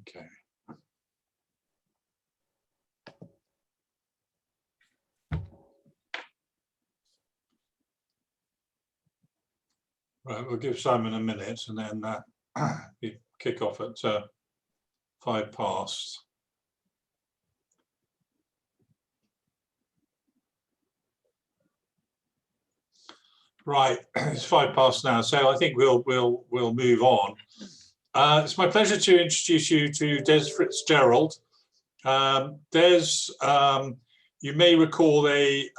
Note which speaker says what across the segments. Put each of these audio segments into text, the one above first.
Speaker 1: Okay. Right, we'll give Simon a minute and then we kick off at 5 past. Right, it's 5 past now, so I think we'll move on. It's my pleasure to introduce you to Des FitzGerald. Des, you may recall a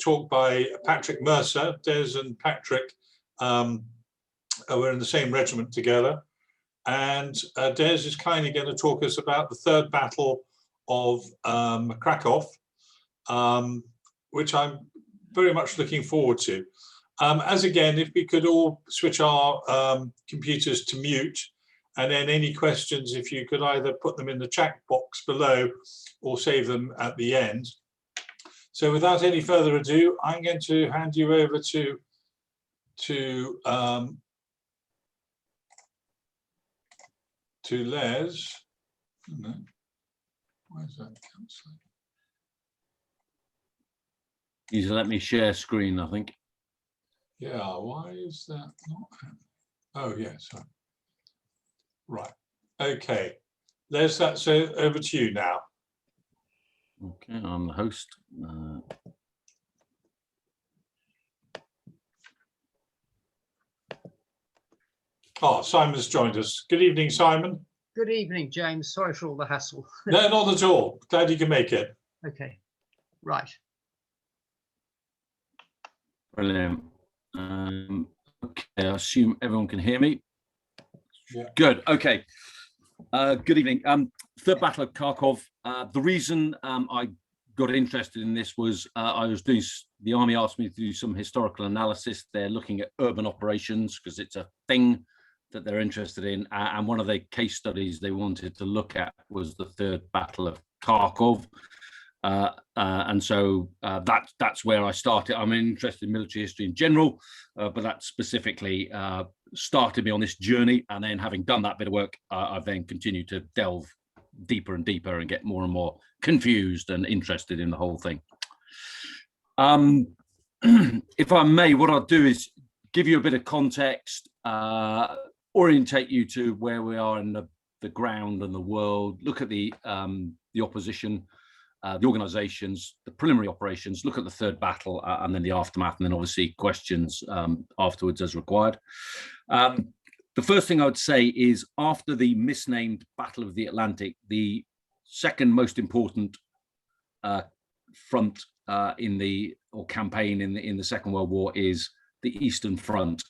Speaker 1: talk by Patrick Mercer. Des and Patrick were in the same regiment together, and Des is kindly going to talk us about the third battle of Kharkov, which I'm very much looking forward to. As again, if we could all switch our computers to mute, and then any questions, if you could either put them in the chat box below or save them at the end. So without any further ado, I'm going to hand you over to Les. No. Why is that cancelling?
Speaker 2: He's let me share screen, I think.
Speaker 1: Yeah, why is that not happening? Oh, yeah, sorry. Right. Okay. Les, that's over to you now.
Speaker 2: Okay, I'm the host.
Speaker 1: Oh, Simon's joined us. Good evening, Simon.
Speaker 3: Good evening, James. Sorry for all the hassle.
Speaker 1: No, not at all. Glad you can make it.
Speaker 3: Okay, right.
Speaker 2: Brilliant. Okay, I assume everyone can hear me.
Speaker 1: Yeah.
Speaker 2: Good. Okay. Good evening. Third Battle of Kharkov. The reason I got interested in this was I was doing, the army asked me to do some historical analysis. They're looking at urban operations because it's a thing that they're interested in. And one of the case studies they wanted to look at was the Third Battle of Kharkov. And so that's where I started. I'm interested in military history in general, but that specifically started me on this journey. And then having done that bit of work, I've then continued to delve deeper and deeper and get more and more confused and interested in the whole thing. If I may, what I'll do is give you a bit of context, orientate you to where we are in the ground and the world, look at the opposition, the organizations, the preliminary operations, look at the third battle, and then the aftermath, and then obviously questions afterwards as required. The first thing I would say is after the misnamed Battle of the Atlantic, the second most important front campaign in the Second World War is the Eastern Front.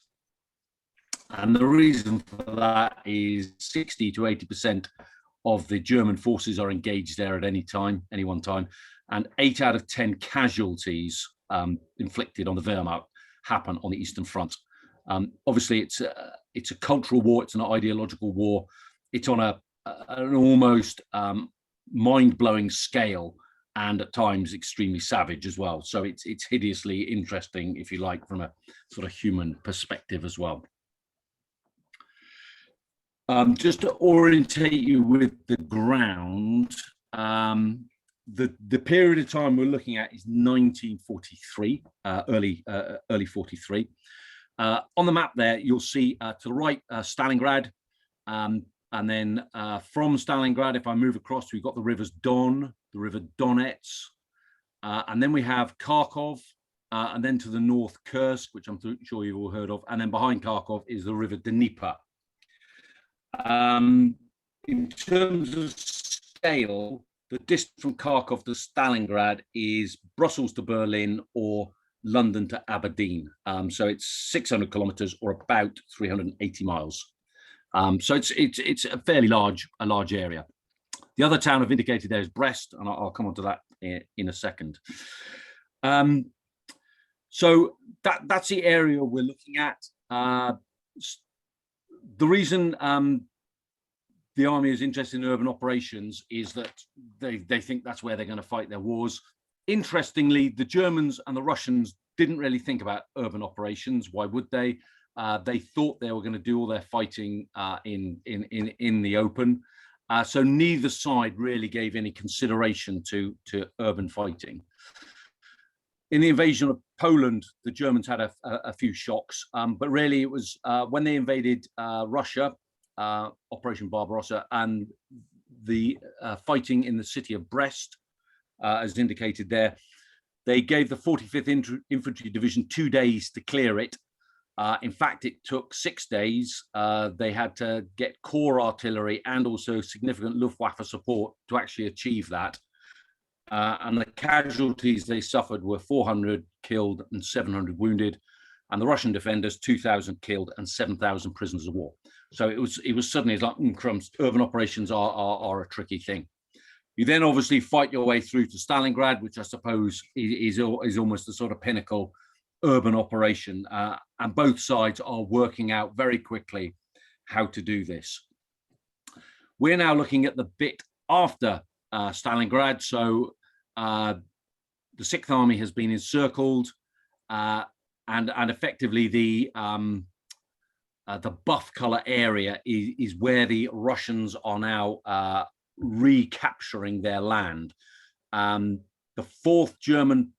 Speaker 2: And the reason for that is 60 to 80% of the German forces are engaged there at any one time, and 8 out of 10 casualties inflicted on the Wehrmacht happen on the Eastern Front. Obviously, it's a cultural war, it's an ideological war, it's on an almost mind-blowing scale, and at times extremely savage as well. So it's hideously interesting, if you like, from a sort of human perspective as well. Just to orientate you with the ground, the period of time we're looking at is 1943, early 43. On the map there, you'll see to the right Stalingrad, and then from Stalingrad, if I move across, we've got the rivers Don, the river Donets, and then we have Kharkov, and then to the north Kursk, which I'm sure you've all heard of, and then behind Kharkov is the river Dnieper. In terms of scale, the distance from Kharkov to Stalingrad is Brussels to Berlin or London to Aberdeen. So it's 600 kilometers or about 380 miles. So it's a fairly large area. The other town I've indicated there is Brest, and I'll come on to that in a second. So that's the area we're looking at. The reason the army is interested in urban operations is that they think that's where they're going to fight their wars. Interestingly, the Germans and the Russians didn't really think about urban operations. Why would they? They thought they were going to do all their fighting in the open. So neither side really gave any consideration to urban fighting. In the invasion of Poland, the Germans had a few shocks, but really it was when they invaded Russia, Operation Barbarossa, and the fighting in the city of Brest, as indicated there. They gave the 45th Infantry Division 2 days to clear it. In fact, it took 6 days. They had to get core artillery and also significant Luftwaffe support to actually achieve that. And the casualties they suffered were 400 killed and 700 wounded, and the Russian defenders 2,000 killed and 7,000 prisoners of war. So it was suddenly like crumbs. Urban operations are a tricky thing. You then obviously fight your way through to Stalingrad, which I suppose is almost the sort of pinnacle urban operation, and both sides are working out very quickly how to do this. We're now looking at the bit after Stalingrad. So the Sixth Army has been encircled, and effectively the buff color area is where the Russians are now recapturing their land. The 4th German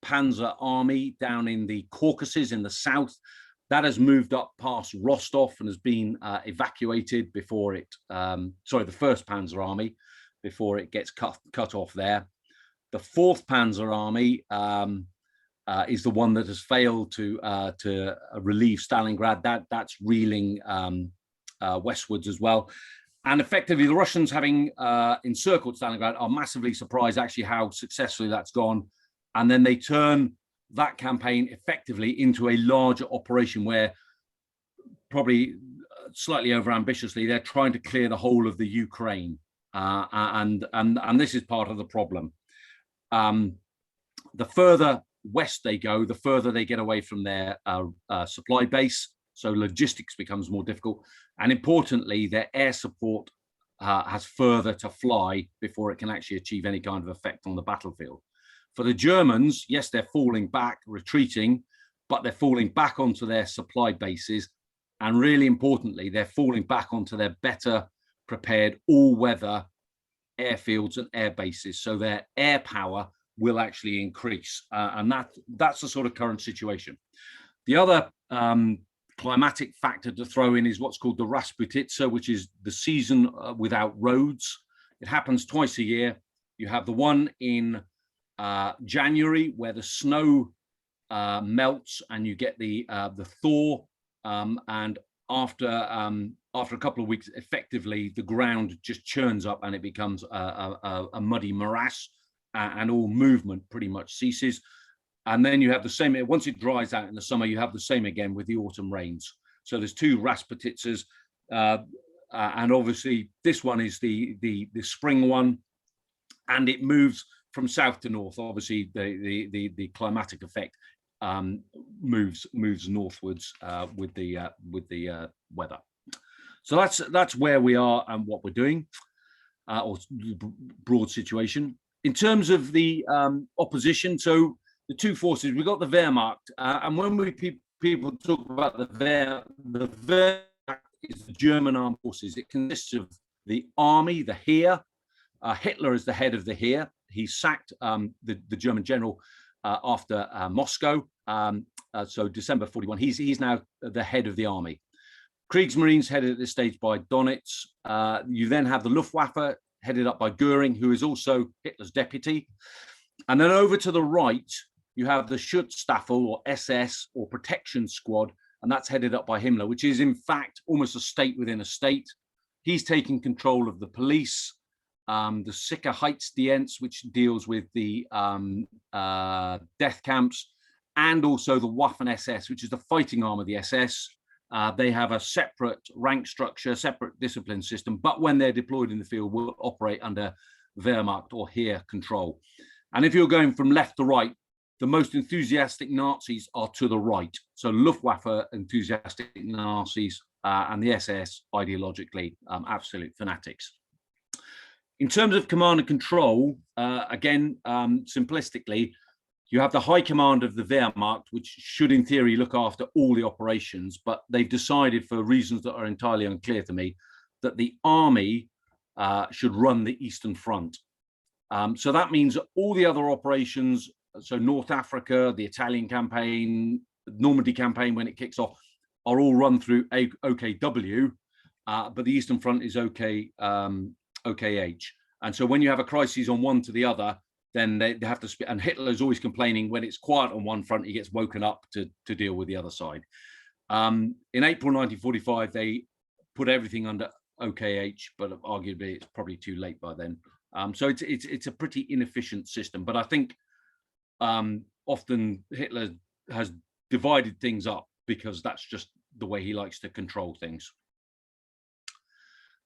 Speaker 2: Panzer Army down in the Caucasus in the south, that has moved up past Rostov and has been evacuated before it, the 1st Panzer Army, before it gets cut off there. The 4th Panzer Army is the one that has failed to relieve Stalingrad. That's reeling westwards as well. And effectively, the Russians, having encircled Stalingrad, are massively surprised actually how successfully that's gone. And then they turn that campaign effectively into a larger operation where, probably slightly overambitiously, they're trying to clear the whole of the Ukraine. And this is part of the problem. The further west they go, the further they get away from their supply base. So logistics becomes more difficult. And importantly, their air support has further to fly before it can actually achieve any kind of effect on the battlefield. For the Germans, yes, they're falling back, retreating, but they're falling back onto their supply bases. And really importantly, they're falling back onto their better prepared all-weather airfields and air bases. So their air power will actually increase. And that's the sort of current situation. The other climatic factor to throw in is what's called the Rasputitsa, which is the season without roads. It happens twice a year. You have the one in January, where the snow melts and you get the thaw, and after a couple of weeks, effectively the ground just churns up and it becomes a muddy morass, and all movement pretty much ceases. And then you have the same, once it dries out in the summer, you have the same again with the autumn rains. So there's 2 Rasputitsas, and obviously this one is the spring one, and it moves from south to north. Obviously the climatic effect moves northwards with the weather. So that's where we are and what we're doing, or broad situation. In terms of the opposition, so the 2 forces, we've got the Wehrmacht, and when people talk about the Wehrmacht is the German armed forces. It consists of the army, the Heer. Hitler is the head of the Heer. He sacked the German general after Moscow. So December 41, he's now the head of the army. Kriegsmarines headed at this stage by Donitz. You then have the Luftwaffe headed up by Goering, who is also Hitler's deputy. And then over to the right, you have the Schutzstaffel, or SS, or protection squad, and that's headed up by Himmler, which is in fact almost a state within a state. He's taking control of the police, the Sicherheitsdienst, which deals with the death camps, and also the Waffen-SS, which is the fighting arm of the SS. They have a separate rank structure, separate discipline system, but when they're deployed in the field, will operate under Wehrmacht or Heer control. And if you're going from left to right, the most enthusiastic Nazis are to the right. So Luftwaffe enthusiastic Nazis, and the SS ideologically absolute fanatics. In terms of command and control, again, simplistically, you have the high command of the Wehrmacht, which should in theory look after all the operations, but they've decided, for reasons that are entirely unclear to me, that the army should run the Eastern Front. So that means all the other operations, so North Africa, the Italian campaign, Normandy campaign when it kicks off, are all run through OKW, but the Eastern Front is OKH. And so when you have a crisis on one to the other, then they have to, and Hitler's always complaining when it's quiet on one front, he gets woken up to deal with the other side. In April 1945, they put everything under OKH, but arguably it's probably too late by then. So it's a pretty inefficient system, but I think often Hitler has divided things up because that's just the way he likes to control things.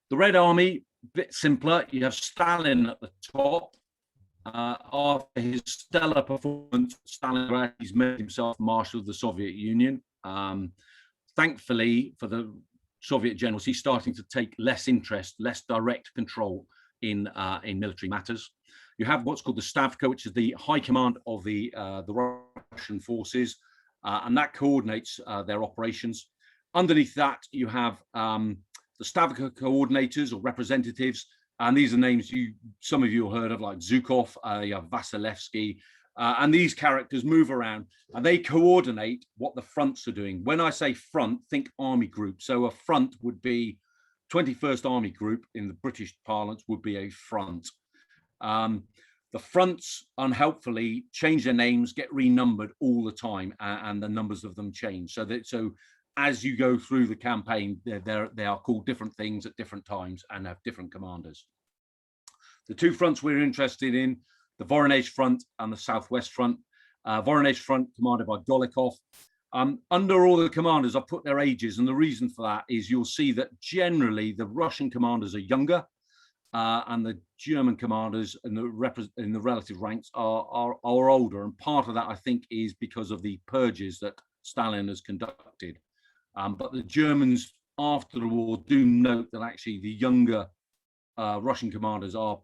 Speaker 2: The Red Army, a bit simpler. You have Stalin at the top. After his stellar performance at Stalingrad, he's made himself Marshal of the Soviet Union. Thankfully for the Soviet generals, he's starting to take less interest, less direct control in military matters. You have what's called the Stavka, which is the high command of the Russian forces, and that coordinates their operations. Underneath that, you have the Stavka coordinators or representatives, and these are names some of you have heard of, like Zhukov, you have Vasilevsky, and these characters move around and they coordinate what the fronts are doing. When I say front, think army group. So a front would be 21st Army Group in the British parlance would be a front. The fronts, unhelpfully, change their names, get renumbered all the time, and the numbers of them change. So as you go through the campaign, they are called different things at different times and have different commanders. The two fronts we're interested in, the Voronezh Front and the Southwest Front. Voronezh Front commanded by Golikov. Under all the commanders, I put their ages, and the reason for that is you'll see that generally the Russian commanders are younger, and the German commanders in the relative ranks are older. And part of that, I think, is because of the purges that Stalin has conducted. But the Germans, after the war, do note that actually the younger Russian commanders are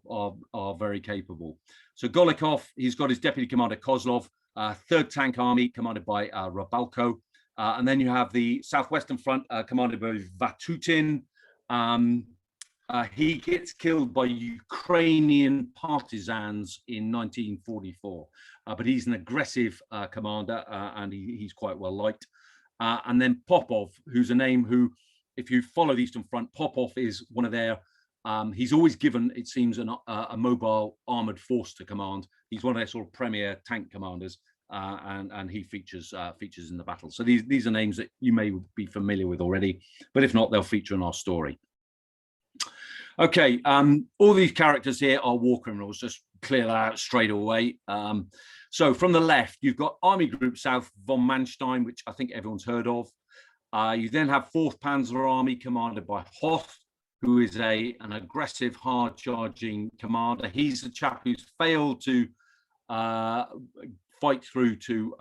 Speaker 2: very capable. So Golikov, he's got his deputy commander Kozlov, 3rd Tank Army commanded by Rabalko, and then you have the Southwestern Front commanded by Vatutin. He gets killed by Ukrainian partisans in 1944, but he's an aggressive commander, and he's quite well liked. And then Popov, who's a name who, if you follow the Eastern Front, Popov is one of their, he's always given, it seems, a mobile armored force to command. He's one of their sort of premier tank commanders, and he features in the battle. So these are names that you may be familiar with already, but if not, they'll feature in our story. Okay, all these characters here are war criminals, just clear that out straight away. So from the left, you've got Army Group South von Manstein, which I think everyone's heard of. You then have 4th Panzer Army commanded by Hoth, who is an aggressive, hard-charging commander. He's the chap who's failed to fight through to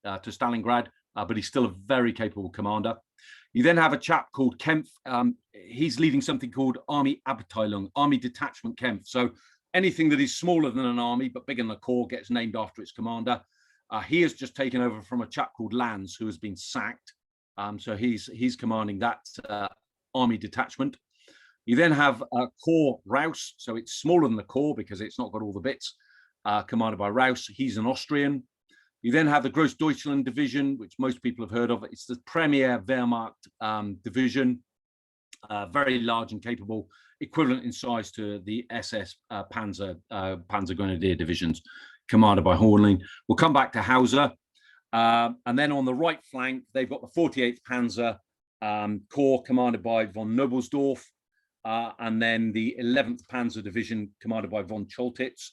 Speaker 2: Stalingrad, but he's still a very capable commander. You then have a chap called Kempf. He's leading something called Army Abteilung, Army Detachment Kempf. So anything that is smaller than an army but bigger than a corps gets named after its commander. He has just taken over from a chap called Lanz, who has been sacked. So he's commanding that army detachment. You then have Corps Raus, so it's smaller than the corps because it's not got all the bits, commanded by Raus. He's an Austrian. You then have the Großdeutschland Division, which most people have heard of. It's the premier Wehrmacht division, very large and capable, equivalent in size to the SS Panzer Grenadier divisions, commanded by Hornling. We'll come back to Hausser. And then on the right flank, they've got the 48th Panzer Corps, commanded by von Knobelsdorff, and then the 11th Panzer Division, commanded by von Choltitz.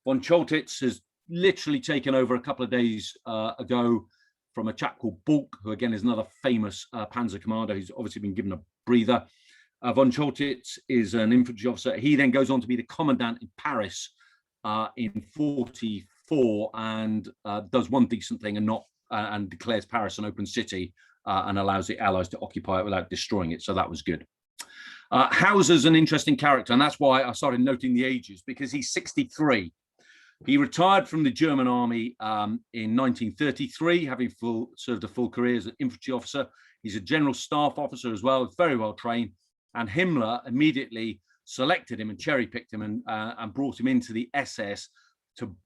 Speaker 2: Von Choltitz has literally taken over a couple of days ago from a chap called Bulk, who again is another famous Panzer commander who's obviously been given a breather. Von Choltitz is an infantry officer. He then goes on to be the commandant in Paris in 44 and does one decent thing and declares Paris an open city and allows the Allies to occupy it without destroying it. So that was good. Hausser's an interesting character, and that's why I started noting the ages, because he's 63. He retired from the German army in 1933, having served a full career as an infantry officer. He's a general staff officer as well, very well trained. And Himmler immediately selected him and cherry-picked him and brought him into the SS to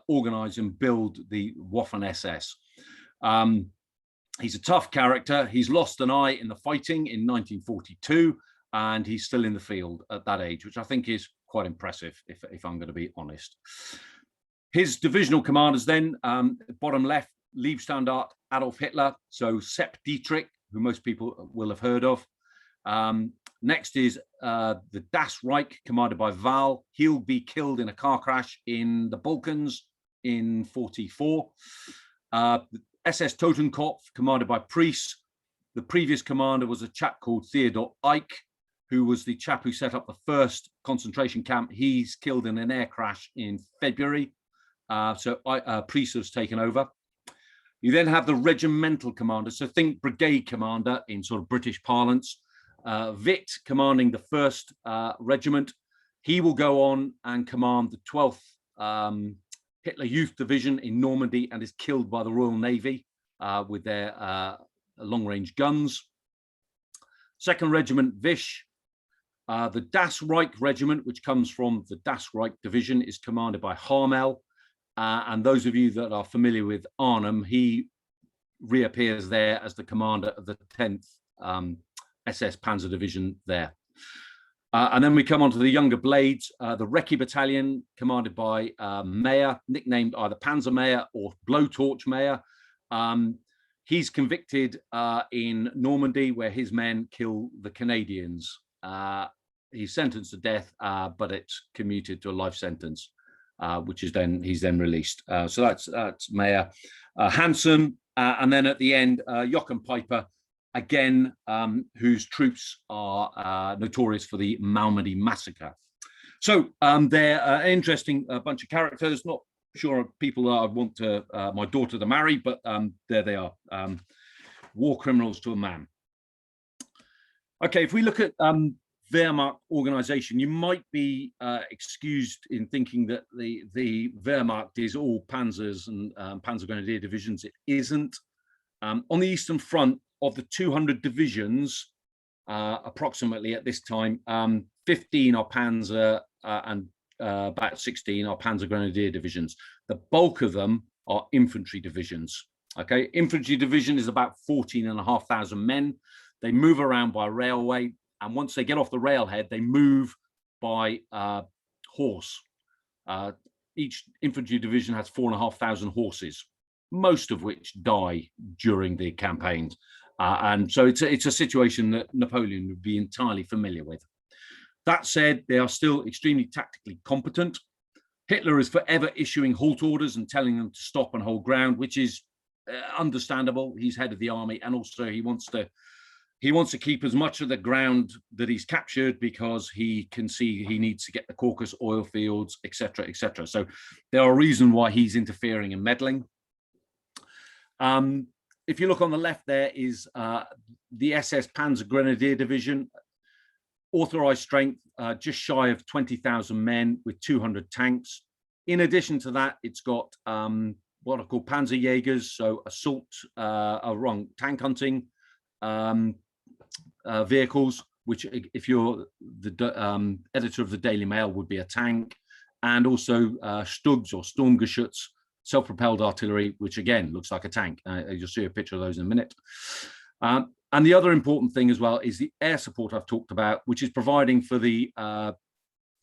Speaker 2: organize and build the Waffen-SS. He's a tough character. He's lost an eye in the fighting in 1942, and he's still in the field at that age, which I think is quite impressive, if I'm going to be honest. His divisional commanders then, bottom left, Leibstandarte Adolf Hitler, so Sepp Dietrich, who most people will have heard of. Next is the Das Reich, commanded by Wahl. He'll be killed in a car crash in the Balkans in 44. SS Totenkopf, commanded by Priest. The previous commander was a chap called Theodor Eicke, who was the chap who set up the first concentration camp. He's killed in an air crash in February. So Priest has taken over. You then have the regimental commander. So think brigade commander in sort of British parlance. Witt commanding the 1st regiment. He will go on and command the 12th Hitler Youth Division in Normandy and is killed by the Royal Navy with their long-range guns. 2nd Regiment Wisch. The Das Reich Regiment, which comes from the Das Reich Division, is commanded by Harmel. And those of you that are familiar with Arnhem, he reappears there as the commander of the 10th SS Panzer Division there. And then we come on to the younger blades, the Recce Battalion, commanded by Mayer, nicknamed either Panzer Mayer or Blowtorch Mayer. He's convicted in Normandy, where his men kill the Canadians. He's sentenced to death, but it's commuted to a life sentence, which is he's then released. So that's Mayer. Hansen, and then at the end, Joachim Peiper, again, whose troops are notorious for the Malmedy massacre. So they're an interesting bunch of characters. Not sure people that I want to my daughter to marry, but there they are, war criminals to a man. Okay, if we look at Wehrmacht Organisation, you might be excused in thinking that the Wehrmacht is all panzers and Panzer Grenadier divisions. It isn't. On the Eastern Front, of the 200 divisions, approximately at this time, 15 are Panzer and about 16 are Panzer Grenadier divisions. The bulk of them are infantry divisions. Okay, infantry division is about 14,500 men. They move around by railway, and once they get off the railhead, they move by horse. Each infantry division has 4,500 horses, most of which die during the campaigns. And so it's a situation that Napoleon would be entirely familiar with. That said, they are still extremely tactically competent. Hitler is forever issuing halt orders and telling them to stop and hold ground, which is understandable. He's head of the army, and also he wants to keep as much of the ground that he's captured, because he can see he needs to get the Caucasus oil fields, etc., etc. So there are reasons why he's interfering and meddling. If you look on the left, there is the SS Panzer Grenadier Division, authorized strength just shy of 20,000 men with 200 tanks. In addition to that, it's got what are called Panzerjägers, so assault, tank hunting vehicles, which, if you're the editor of the Daily Mail, would be a tank, and also Stugs or Sturmgeschütz, self-propelled artillery, which again looks like a tank. You'll see a picture of those in a minute. And the other important thing as well is the air support I've talked about, which is providing for the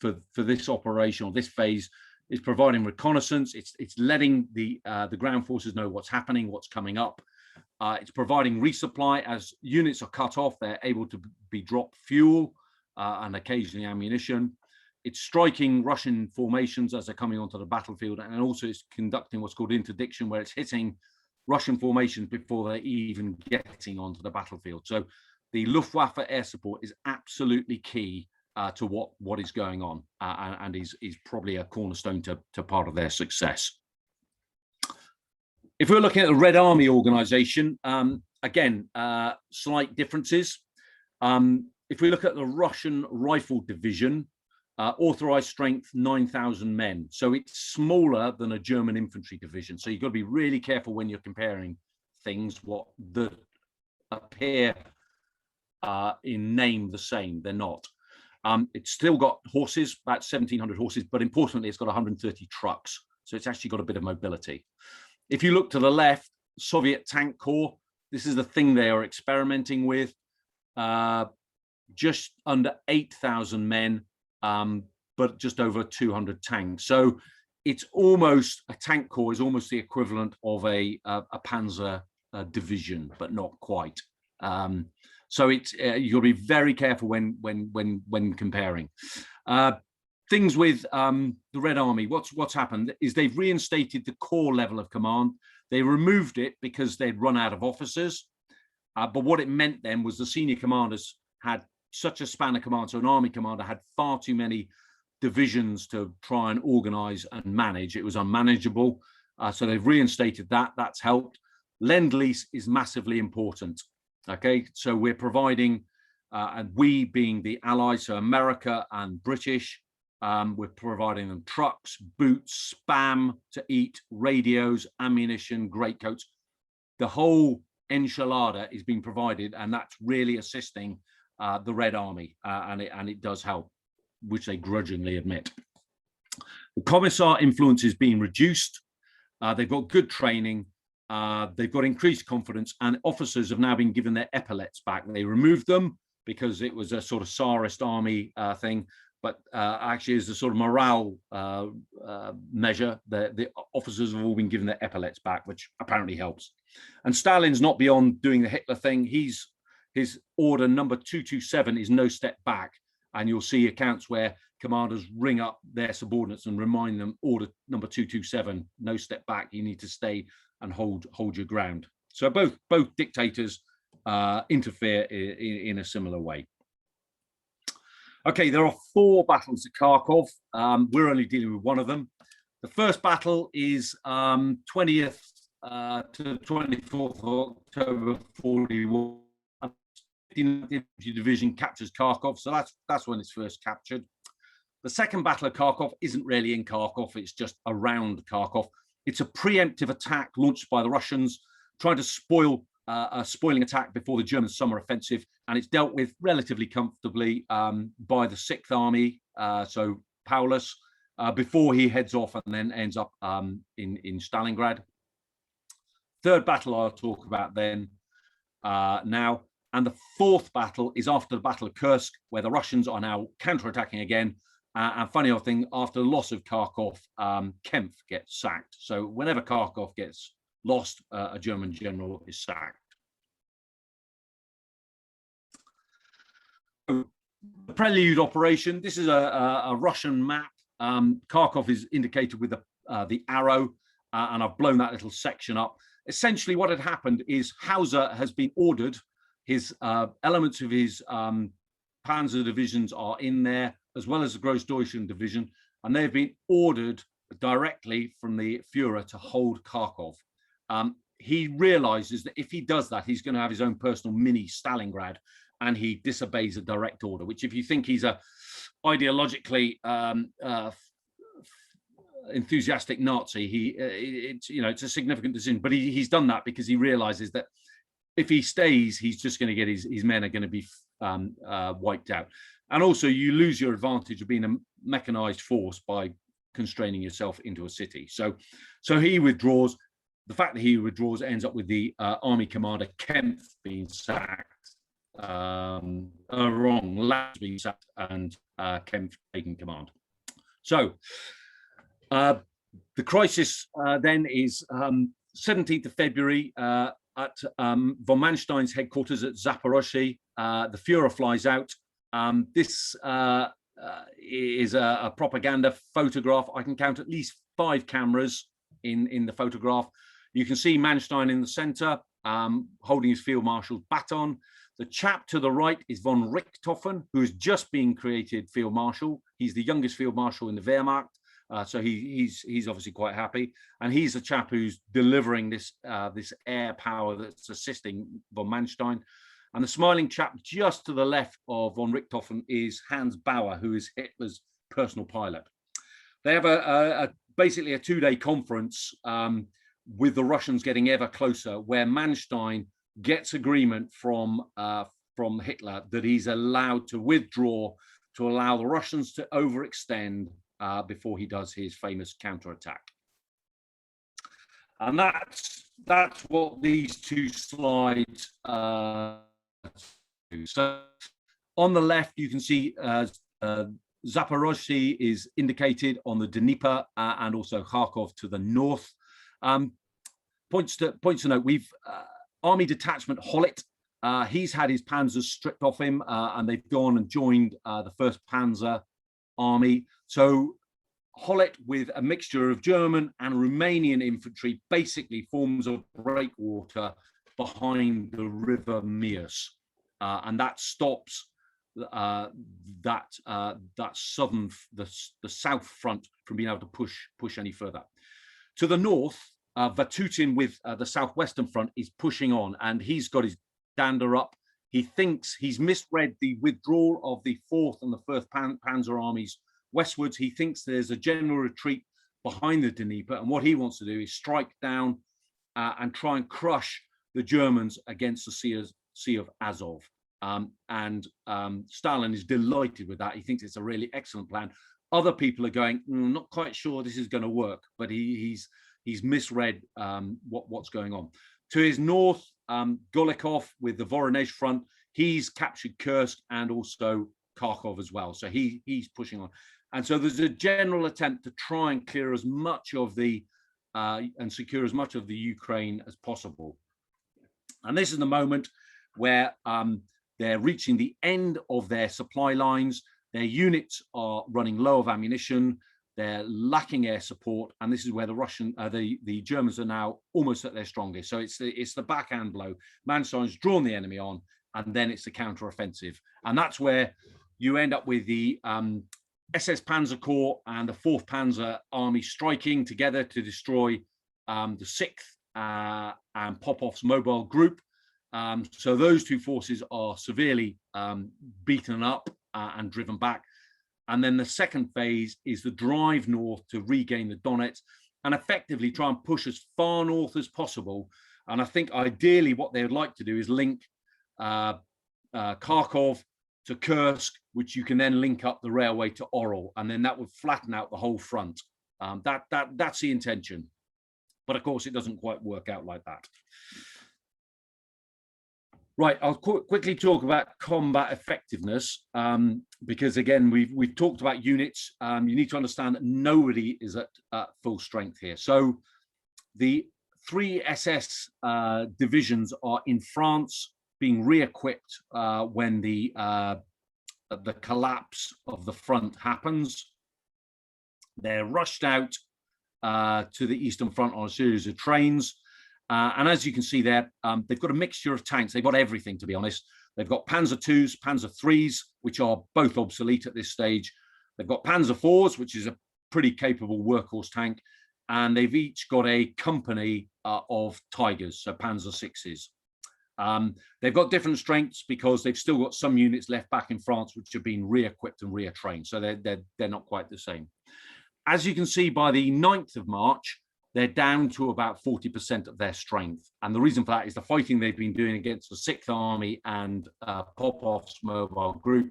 Speaker 2: for this operation, or this phase, is providing reconnaissance. It's letting the ground forces know what's happening, what's coming up. It's providing resupply as units are cut off. They're able to be dropped fuel and occasionally ammunition. It's striking Russian formations as they're coming onto the battlefield, and also it's conducting what's called interdiction, where it's hitting Russian formations before they're even getting onto the battlefield. So the Luftwaffe air support is absolutely key to what is going on, and is probably a cornerstone to part of their success. If we're looking at the Red Army organization, again, slight differences. If we look at the Russian Rifle Division, authorized strength 9,000 men, so it's smaller than a German infantry division. So you've got to be really careful when you're comparing things that appear in name the same. They're not. It's still got horses, about 1,700 horses, but importantly, it's got 130 trucks. So it's actually got a bit of mobility. If you look to the left, Soviet Tank Corps, this is the thing they are experimenting with. Just under 8,000 men, but just over 200 tanks. So it's almost, a tank corps is almost the equivalent of a panzer division, but not quite. So it's you've got to be very careful when comparing. Things with the Red Army. What's happened is they've reinstated the corps level of command. They removed it because they'd run out of officers. But what it meant then was the senior commanders had such a span of command. So an army commander had far too many divisions to try and organize and manage. It was unmanageable. So they've reinstated that. That's helped. Lend-lease is massively important. Okay, so we're providing, and we being the allies, so America and British, we're providing them trucks, boots, spam to eat, radios, ammunition, greatcoats. The whole enchilada is being provided, and that's really assisting the Red Army, and it does help, which they grudgingly admit. The Commissar influence is being reduced. They've got good training. They've got increased confidence, and officers have now been given their epaulets back. They removed them because it was a sort of Tsarist army thing, but actually as a sort of morale measure, the officers have all been given their epaulets back, which apparently helps. And Stalin's not beyond doing the Hitler thing. His order number 227 is no step back, and you'll see accounts where commanders ring up their subordinates and remind them, order number 227, no step back, you need to stay and hold your ground. So both dictators interfere in a similar way. Okay, there are 4 battles at Kharkov. We're only dealing with one of them. The first battle is 20th to 24th of October 41. 15th Infantry Division captures Kharkov, so that's when it's first captured. The second battle of Kharkov isn't really in Kharkov, it's just around Kharkov. It's a preemptive attack launched by the Russians, trying to spoil a spoiling attack before the German summer offensive, and it's dealt with relatively comfortably by the 6th Army, so Paulus, before he heads off and then ends up in Stalingrad. Third battle I'll talk about then now, and the 4th battle is after the Battle of Kursk, where the Russians are now counterattacking again. And funny old thing, after the loss of Kharkov, Kempf gets sacked. So whenever Kharkov gets lost, a German general is sacked. So, the Prelude operation, this is a Russian map. Kharkov is indicated with the arrow, and I've blown that little section up. Essentially what had happened is Hausser has been ordered, his elements of his panzer divisions are in there, as well as the Grossdeutschen division, and they've been ordered directly from the Führer to hold Kharkov. He realizes that if he does that, he's going to have his own personal mini Stalingrad, and he disobeys a direct order, which if you think he's a ideologically enthusiastic Nazi, it's a significant decision, but he's done that because he realizes that if he stays, he's just going to get his men are going to be wiped out. And also you lose your advantage of being a mechanized force by constraining yourself into a city. So he withdraws. The fact that he withdraws ends up with the army commander Kempf being sacked, Lads being sacked, and Kempf taking command. So the crisis then is 17th of February at von Manstein's headquarters at Zaporozhye. The Führer flies out. This is a propaganda photograph. I can count at least 5 cameras in the photograph. You can see Manstein in the center, holding his field marshal's baton. The chap to the right is von Richthofen, who has just been created field marshal. He's the youngest field marshal in the Wehrmacht, so he's obviously quite happy. And he's the chap who's delivering this air power that's assisting von Manstein. And the smiling chap just to the left of von Richthofen is Hans Bauer, who is Hitler's personal pilot. They have basically a 2-day conference with the Russians getting ever closer, where Manstein gets agreement from Hitler that he's allowed to withdraw to allow the Russians to overextend before he does his famous counterattack. And that's what these two slides do. So on the left, you can see Zaporozhye is indicated on the Dnieper and also Kharkov to the north. Points to note, we've Army Detachment Hollet. He's had his panzers stripped off him and they've gone and joined the 1st Panzer Army. So Hollet, with a mixture of German and Romanian infantry, basically forms a breakwater behind the river Mius, and that stops the south front from being able to push any further. To the north, Vatutin with the southwestern front is pushing on, and he's got his dander up. He thinks he's misread the withdrawal of the 4th and the 1st Panzer armies westwards. He thinks there's a general retreat behind the Dnieper, and what he wants to do is strike down and try and crush the Germans against the Sea of Azov. Stalin is delighted with that. He thinks it's a really excellent plan. Other people are going, not quite sure this is going to work, but he's misread what's going on. To his north, Golikov with the Voronezh front, he's captured Kursk and also Kharkov as well. So he's pushing on. And so there's a general attempt to try and clear as much of the and secure as much of the Ukraine as possible. And this is the moment where they're reaching the end of their supply lines. Their units are running low of ammunition. They're lacking air support, and this is where the Germans are now almost at their strongest. So it's the backhand blow. Manstein's drawn the enemy on, and then it's the counteroffensive, and that's where you end up with the SS-PanzerKorps and the 4th Panzer Army striking together to destroy the 6th and Popov's mobile group. So those two forces are severely beaten up and driven back. And then the second phase is the drive north to regain the Donets and effectively try and push as far north as possible. And I think ideally what they would like to do is link Kharkov to Kursk, which you can then link up the railway to Orel, and then that would flatten out the whole front. That's the intention. But of course, it doesn't quite work out like that. Right, I'll quickly talk about combat effectiveness, because again, we've talked about units. You need to understand that nobody is at full strength here. So the 3 SS divisions are in France, being re-equipped when the collapse of the front happens. They're rushed out to the Eastern Front on a series of trains. And as you can see there, they've got a mixture of tanks. They've got everything, to be honest. They've got Panzer IIs, Panzer IIIs, which are both obsolete at this stage. They've got Panzer IVs, which is a pretty capable workhorse tank. And they've each got a company of Tigers, so Panzer VIs. They've got different strengths because they've still got some units left back in France, which have been re-equipped and re-trained. So they're not quite the same. As you can see, by the 9th of March, they're down to about 40% of their strength. And the reason for that is the fighting they've been doing against the 6th Army and Popov's mobile group.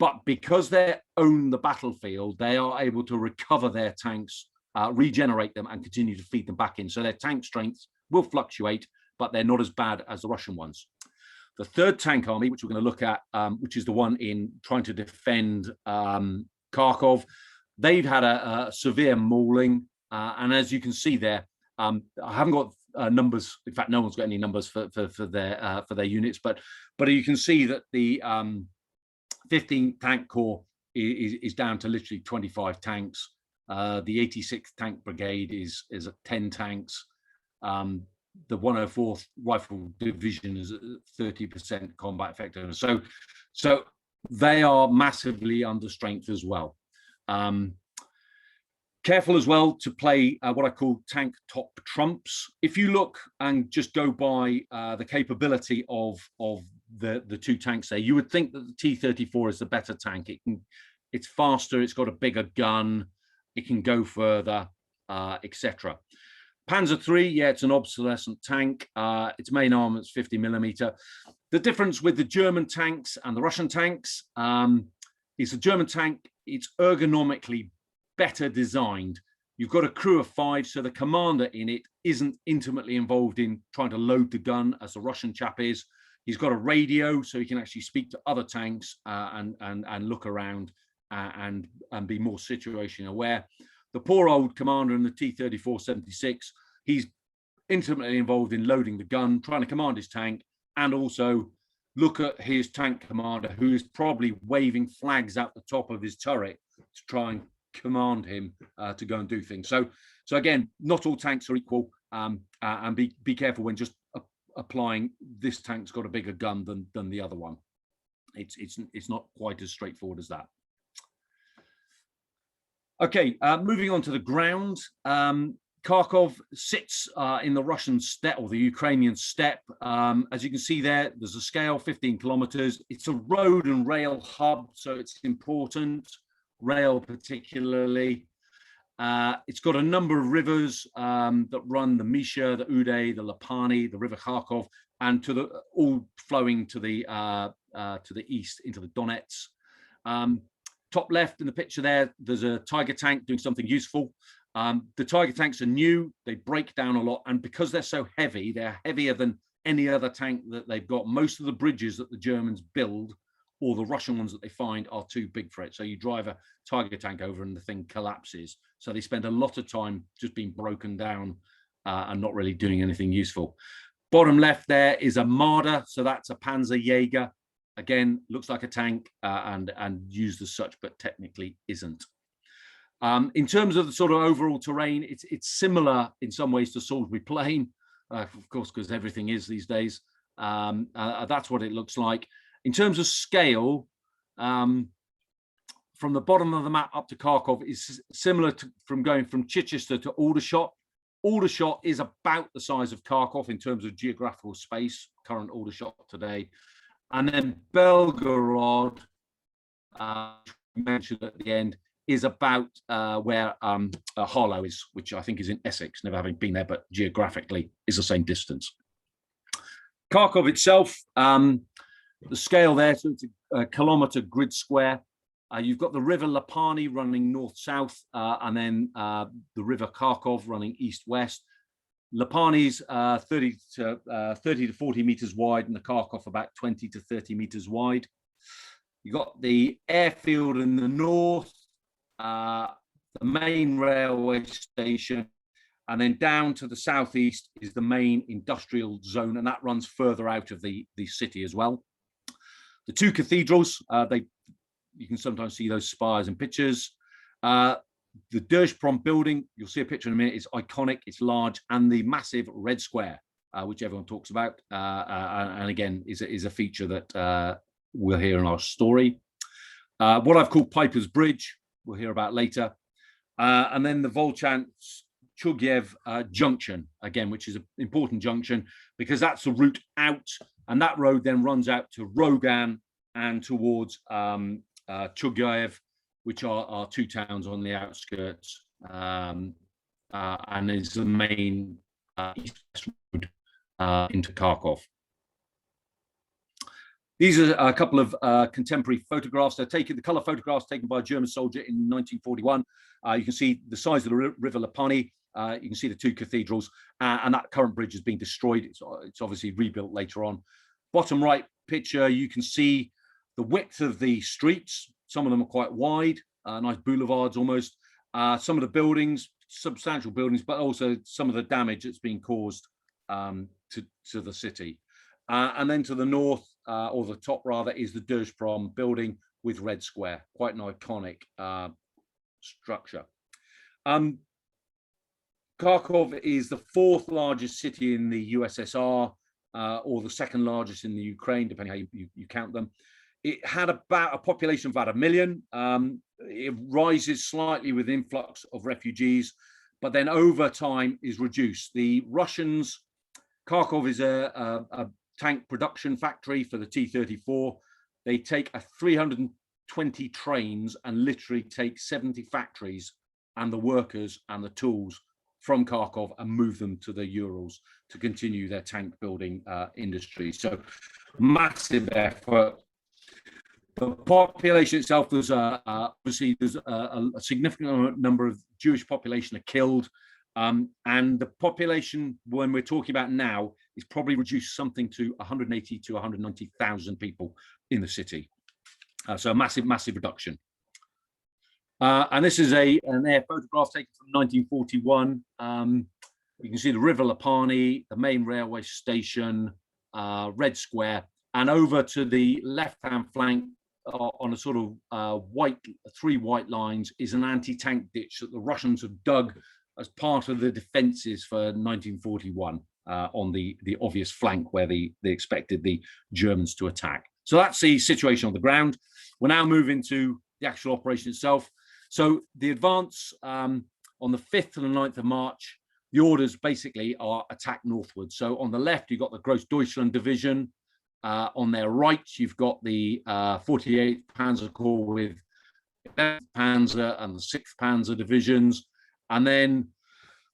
Speaker 2: But because they own the battlefield, they are able to recover their tanks, regenerate them, and continue to feed them back in. So their tank strengths will fluctuate, but they're not as bad as the Russian ones. The 3rd Tank Army, which we're going to look at, which is the one in trying to defend Kharkov, they've had a severe mauling. And as you can see there, I haven't got numbers. In fact, no one's got any numbers for their units. But you can see that the 15th Tank Corps is down to literally 25 tanks. The 86th Tank Brigade is at 10 tanks. The 104th Rifle Division is at 30% combat effectiveness. So they are massively under strength as well. Careful as well to play what I call tank top trumps. If you look and just go by the capability of the 2 tanks there, you would think that the T-34 is the better tank. It's faster, it's got a bigger gun, it can go further, etc. Panzer III, yeah, it's an obsolescent tank. Its main armament's 50mm. The difference with the German tanks and the Russian tanks, It's a German tank. It's ergonomically better designed. You've got a crew of 5, so the commander in it isn't intimately involved in trying to load the gun as the Russian chap is. He's got a radio, so he can actually speak to other tanks and look around and be more situation aware. The poor old commander in the T-34-76, he's intimately involved in loading the gun, trying to command his tank, and also look at his tank commander, who is probably waving flags out the top of his turret to try and command him to go and do things. So again, not all tanks are equal, and be careful when just applying this tank's got a bigger gun than the other one. It's not quite as straightforward as that. Okay, moving on to the ground. Kharkov sits in the Russian steppe or the Ukrainian steppe. As you can see there, there's a scale, 15 kilometers. It's a road and rail hub, so it's important, rail particularly. It's got a number of rivers that run, the Misha, the Uday, the Lapani, the river Kharkov, and all flowing to the east into the Donets. Top left in the picture there, there's a Tiger tank doing something useful. The Tiger tanks are new, they break down a lot, and because they're so heavy, they're heavier than any other tank that they've got. Most of the bridges that the Germans build, or the Russian ones that they find, are too big for it. So you drive a Tiger tank over and the thing collapses. So they spend a lot of time just being broken down and not really doing anything useful. Bottom left there is a Marder, so that's a Panzerjäger. Again, looks like a tank and used as such, but technically isn't. In terms of the sort of overall terrain, it's similar in some ways to Salisbury Plain, of course, because everything is these days. That's what it looks like. In terms of scale, from the bottom of the map up to Kharkov is similar to from going from Chichester to Aldershot. Aldershot is about the size of Kharkov in terms of geographical space, current Aldershot today. And then Belgorod, mentioned at the end, is about where Harlow is, which I think is in Essex, never having been there, but geographically is the same distance. Kharkov itself, the scale there, so it's a kilometre grid square. You've got the river Lapani running north-south, and then the river Kharkov running east-west. Lapani's 30 to 40 meters wide, and the Kharkov about 20 to 30 meters wide. You've got the airfield in the north, the main railway station, and then down to the southeast is the main industrial zone, and that runs further out of the city as well. The 2 cathedrals, you can sometimes see those spires in pictures. The Dershprom building, you'll see a picture in a minute, is iconic, it's large, and the massive red square, which everyone talks about, and again, is a feature that we'll hear in our story. What I've called Piper's Bridge, we'll hear about later. And then the Volchansk-Chugyev junction, again, which is an important junction because that's the route out, and that road then runs out to Rogan and towards Chugyev, which are 2 towns on the outskirts, and is the main east-west road into Kharkov. These are a couple of contemporary photographs. They're taken, the color photographs taken by a German soldier in 1941. You can see the size of the river Lapani. You can see the 2 cathedrals, and that current bridge has been destroyed. It's obviously rebuilt later on. Bottom right picture, you can see the width of the streets. Some of them are quite wide, nice boulevards almost. Some of the buildings, substantial buildings, but also some of the damage that's been caused to the city. And then to the north, or the top rather, is the Dershprom building with red square, quite an iconic structure. Kharkov is the 4th largest city in the USSR, or the 2nd largest in the Ukraine, depending how you count them. It had about a population of about 1 million. It rises slightly with influx of refugees, but then over time is reduced. The Russians, Kharkov is a tank production factory for the T-34. They take 320 trains and literally take 70 factories and the workers and the tools from Kharkov and move them to the Urals to continue their tank building industry. So massive effort. The population itself, there's obviously there's a significant number of Jewish population are killed, and the population when we're talking about now is probably reduced something to 180 to 190,000 people in the city. So a massive reduction. And this is an air photograph taken from 1941. You can see the River Lapani, the main railway station, Red Square, and over to the left-hand flank on a sort of three white lines is an anti-tank ditch that the Russians have dug as part of the defences for 1941 on the obvious flank where they expected the Germans to attack. So that's the situation on the ground. We're now moving to the actual operation itself. So the advance on the 5th to the 9th of March, the orders basically are attack northwards. So on the left, you've got the Grossdeutschland division. On their right, you've got the 48th Panzer Corps with 11th Panzer and the 6th Panzer divisions. And then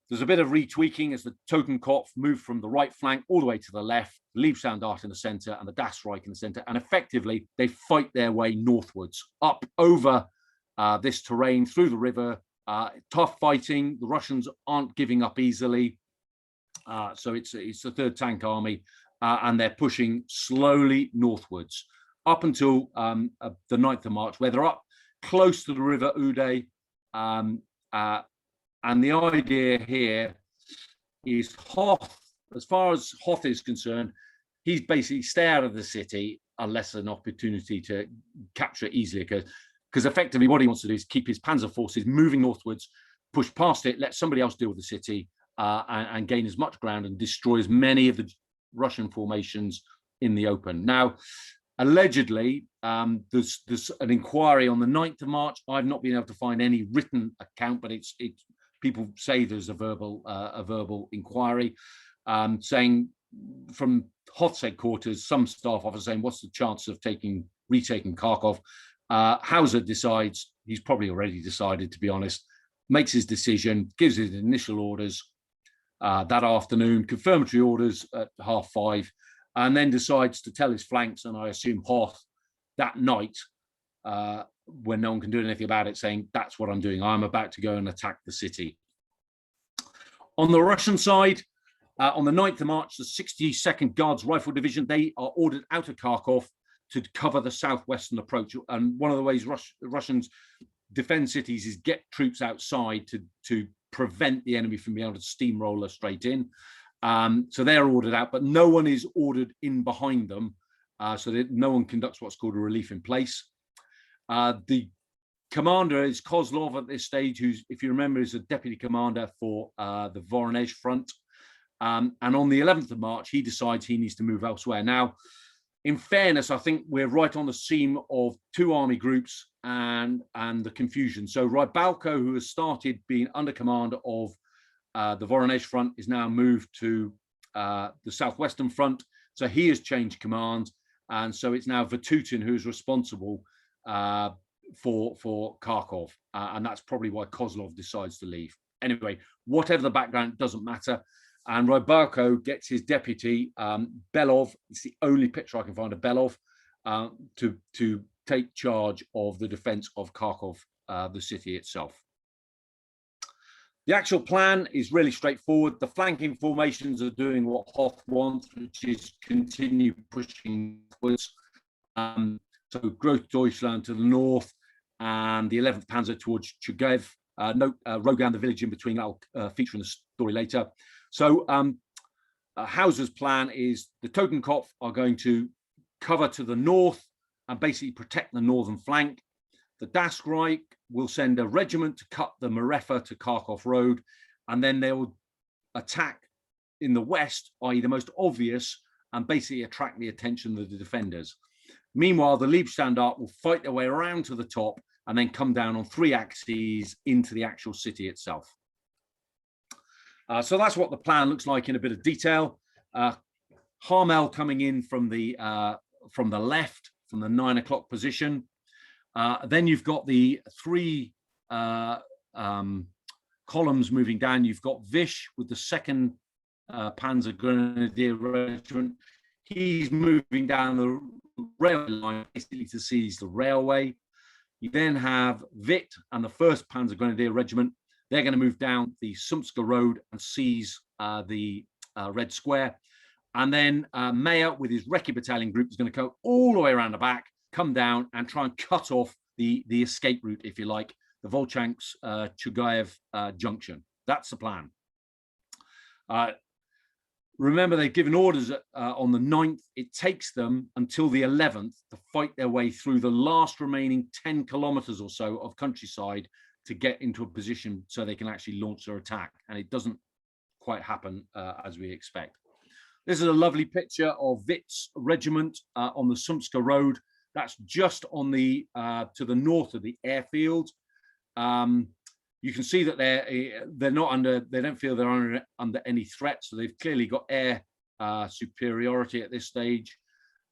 Speaker 2: there's a bit of retweaking as the Totenkopf move from the right flank all the way to the left, Leibstandarte in the center and the Das Reich in the center. And effectively, they fight their way northwards, up over this terrain, through the river. Tough fighting. The Russians aren't giving up easily. So it's the 3rd Tank Army. And they're pushing slowly northwards up until the 9th of March, where they're up close to the River Ude. And the idea here is Hoth, as far as Hoth is concerned, he's basically stay out of the city unless an opportunity to capture it easily occurs. Because effectively what he wants to do is keep his panzer forces moving northwards, push past it, let somebody else deal with the city, and gain as much ground and destroy as many of the Russian formations in the open. Now, allegedly, there's an inquiry on the 9th of March. I've not been able to find any written account, but it's people say there's a verbal inquiry saying from Hoth's headquarters, some staff officer saying, what's the chance of retaking Kharkov? Hausser decides, he's probably already decided, to be honest, makes his decision, gives his initial orders that afternoon, confirmatory orders at 5:30, and then decides to tell his flanks, and I assume Hoth, that night, when no one can do anything about it, saying, that's what I'm doing. I'm about to go and attack the city. On the Russian side, on the 9th of March, the 62nd Guards Rifle Division, they are ordered out of Kharkov to cover the southwestern approach. And one of the ways Russians defend cities is get troops outside to prevent the enemy from being able to steamroller straight in. So they're ordered out, but no one is ordered in behind them, so that no one conducts what's called a relief in place. The commander is Kozlov at this stage, who's, if you remember, is a deputy commander for the Voronezh front. And on the 11th of March, he decides he needs to move elsewhere. Now, in fairness, I think we're right on the seam of two army groups and the confusion. So Rybalko, who has started being under command of the Voronezh front, is now moved to the southwestern front. So he has changed command. And so it's now Vatutin who's responsible for Kharkov. And that's probably why Kozlov decides to leave. Anyway, whatever the background, it doesn't matter. And Rybalko gets his deputy, Belov, it's the only picture I can find of Belov, to take charge of the defense of Kharkov, the city itself. The actual plan is really straightforward. The flanking formations are doing what Hoth wants, which is continue pushing forwards. So Grossdeutschland to the north and the 11th Panzer towards Chugev. Rogan, the village in between, I'll feature in the story later. So Hausser's plan is the Totenkopf are going to cover to the north and basically protect the northern flank. The Das Reich will send a regiment to cut the manoeuvre to Kharkov Road, and then they will attack in the west, i.e. the most obvious, and basically attract the attention of the defenders. Meanwhile, the Leibstandarte will fight their way around to the top and then come down on 3 axes into the actual city itself. So that's what the plan looks like in a bit of detail. Harmel coming in from the left, from the 9 o'clock position. Then you've got the 3 columns moving down. You've got Vish with the 2nd Panzer Grenadier Regiment. He's moving down the railway line, basically to seize the railway. You then have Witt and the 1st Panzer Grenadier Regiment. They're going to move down the Sumska Road and seize the Red Square. And then Mayer with his Recce Battalion group is going to go all the way around the back, come down and try and cut off the escape route, if you like, the Volchansk-Chugayev junction. That's the plan. Remember, they've given orders on the 9th. It takes them until the 11th to fight their way through the last remaining 10 kilometers or so of countryside to get into a position so they can actually launch their attack. And it doesn't quite happen as we expect. This is a lovely picture of Witt's regiment on the Sumska Road. That's just on the to the north of the airfield. You can see that they're not under. They don't feel they're under any threat. So they've clearly got air superiority at this stage.